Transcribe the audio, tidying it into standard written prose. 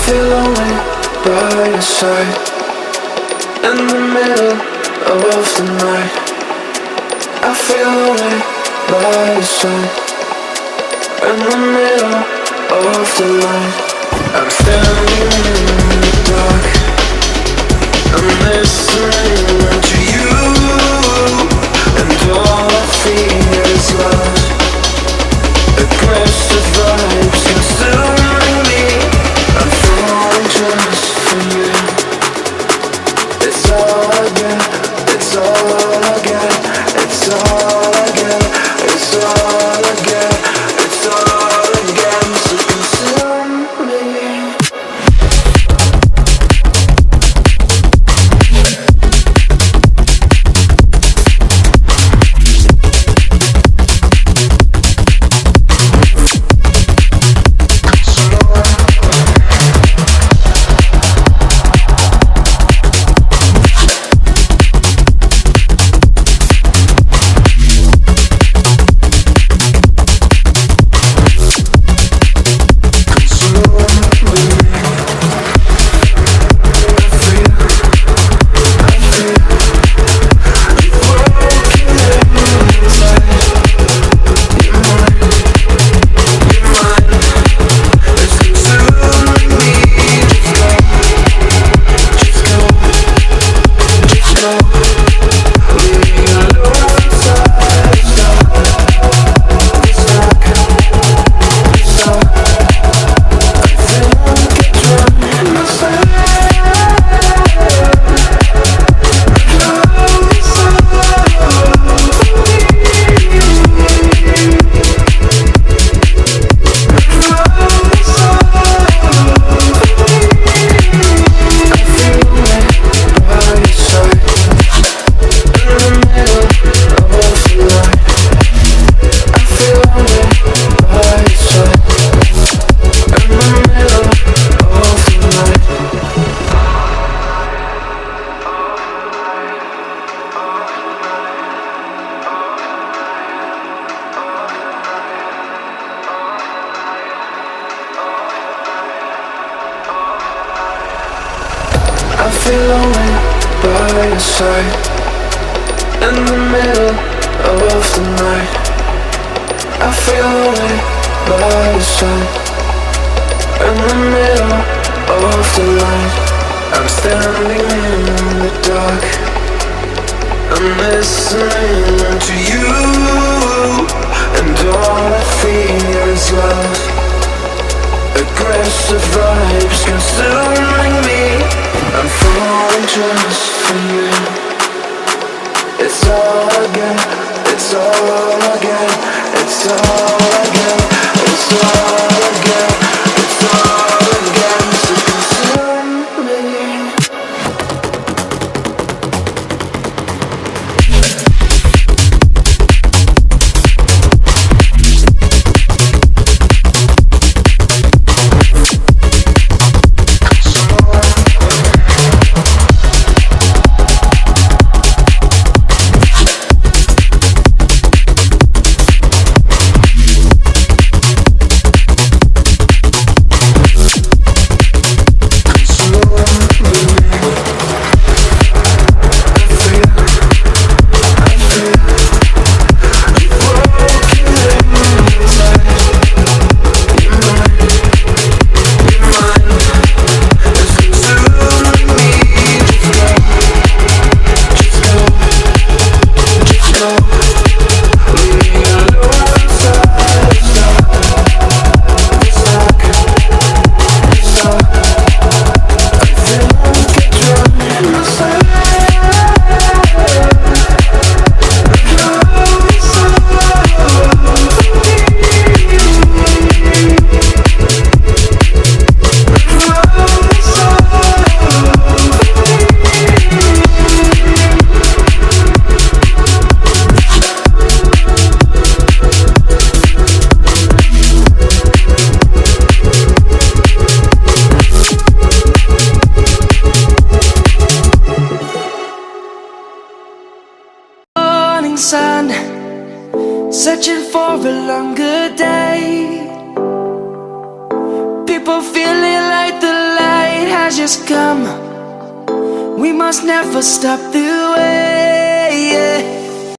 feel lonely by your side. In the middle of the night, I feel lonely by your side. In the middle of the night, I'm standing in the dark. I'm listening to you, and all I feel is love. Aggressive vibes consuming me. I'm falling just for you. It's all I get, it's all I get, it's all I get, it's all I get, it's all I get. So consume me. I feel lonely by your side. In the middle of the night, I feel lonely by your side. In the middle of the light, I'm standing in the dark. I'm listening to you, and all I feel is love. Aggressive vibes consuming me. I'm falling just for you. It's all I get, it's all I get, it's all I get, it's all I get, it's all I get. So consume me. Sun, searching for a longer day. People feeling like the pleasures come, we must never stop the way.